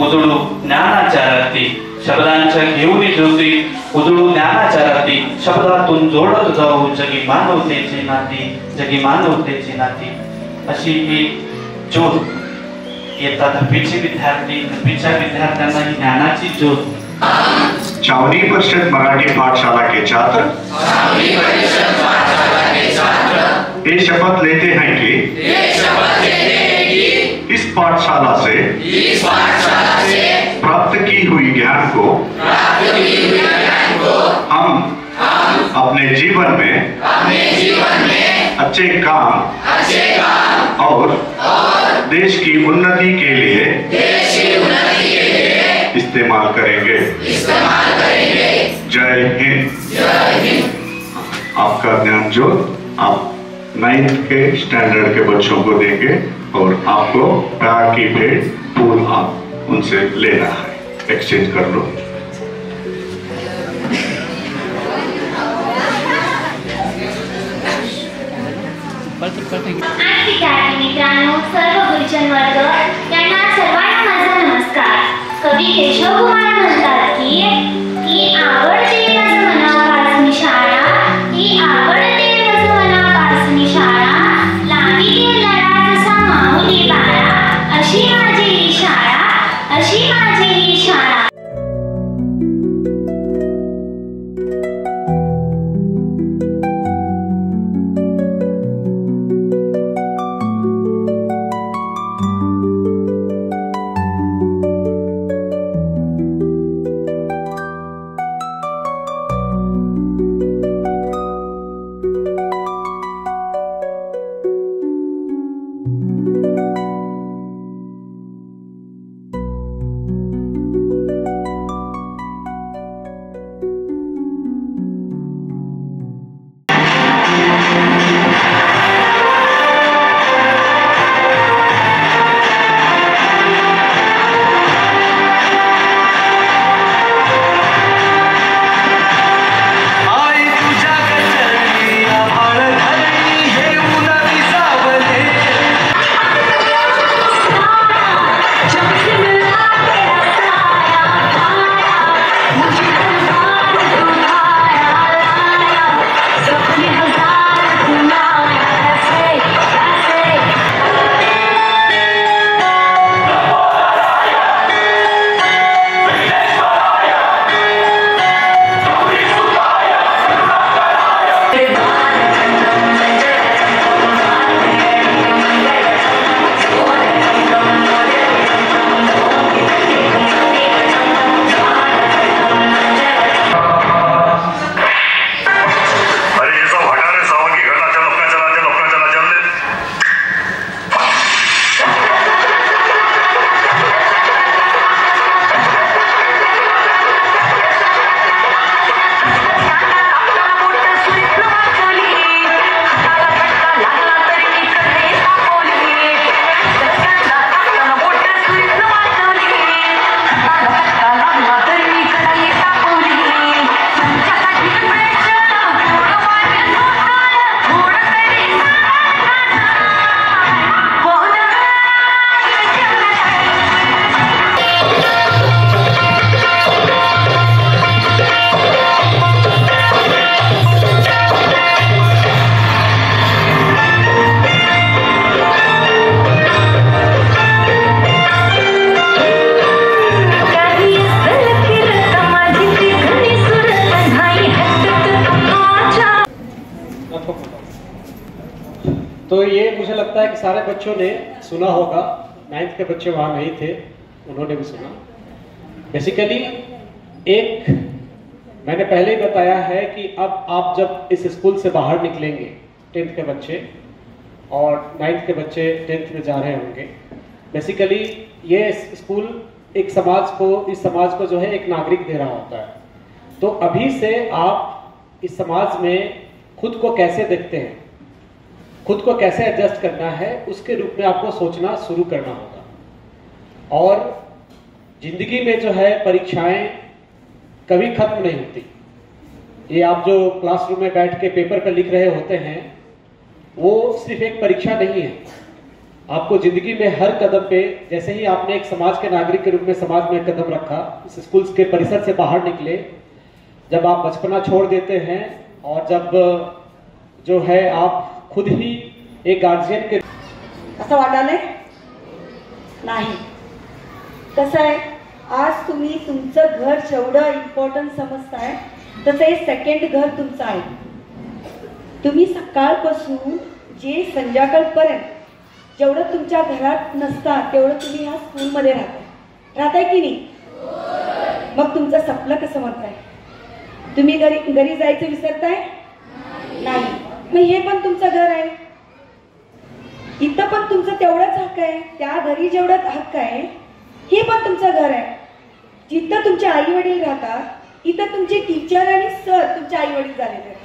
उजळू ज्ञानाचाराती शब्दांच्या घेऊन ज्योती उजळू ज्ञानाचाराती शब्दातून जोडत जाऊ जगी मानवतेची नाती जगी मानवतेची नाती अशी ही ज्योत येतात दहावीचे विद्यार्थी दहावीच्या विद्यार्थ्यांना ही ज्ञानाची ज्योत। छावनी परिषद मराठी पाठशाला के छात्र ये शपथ लेते हैं कि इस पाठशाला से प्राप्त की हुई ज्ञान को हम अपने जीवन में अच्छे काम और देश की उन्नति के लिए इस्तेमाल करेंगे। जय हिंद। आपका ज्ञान जो आप 9th के स्टैंडर्ड के बच्चों को देंगे और आपको प्यार की भेंट फूल आप उनसे लेना है, एक्सचेंज कर लो। मित्रांनो, सर्व गुरुजन वर्ग यांना सर्वांना माझा नमस्कार। कवी केशव कुमार म्हणतात की आवडते माझं मनापासून शाळा, ही आवडते माझं मनापासून शाळा, लावी लढा जसा माऊली बाळा, अशी माझी ही शाळा, अशी माझी ही शाळा। तो ये मुझे लगता है कि सारे बच्चों ने सुना होगा, 9th के बच्चे वहाँ नहीं थे, उन्होंने भी सुना। बेसिकली एक मैंने पहले ही बताया है कि अब आप जब इस स्कूल से बाहर निकलेंगे, 10th के बच्चे और 9th के बच्चे 10th में जा रहे होंगे, बेसिकली ये स्कूल एक समाज को, इस समाज को जो है एक नागरिक दे रहा होता है। तो अभी से आप इस समाज में खुद को कैसे देखते हैं, खुद को कैसे एडजस्ट करना है, उसके रूप में आपको सोचना शुरू करना होगा। और जिंदगी में जो है परीक्षाएं कभी खत्म नहीं होती। ये आप जो क्लासरूम में बैठ के पेपर पर लिख रहे होते हैं, वो सिर्फ एक परीक्षा नहीं है। आपको जिंदगी में हर कदम पे, जैसे ही आपने एक समाज के नागरिक के रूप में समाज में कदम रखा, इस स्कूल के परिसर से बाहर निकले, जब आप बचपना छोड़ देते हैं और जब जो है आप खुद ही एक गार्जियन के असं वाटायलंय नाही। कसं आहे, आज तुम्ही तुमचं घर जेवढं इम्पॉर्टंट समजताय तसं हे सेकंड घर तुमचं आहे। तुम्ही सकाळपासून जे संध्याकाळपर्यंत जेवढं तुमच्या घरात नसता तेवढं तुम्ही ह्या स्कूलमध्ये राहताय की नाही? मग तुमचं सपलं कसं म्हणताय? तुम्ही घरी जायचं विसरताय? नाही। मग हे पण तुमचं घर आहे, इथं पण तुमचं तेवढंच हक्क आहे, त्या घरी जेवढं हक्क आहे हे पण तुमचं घर आहे। जिथं तुमचे आई वडील राहतात, इथं तुमचे टीचर आणि सर तुमचे आई वडील झालेले आहेत।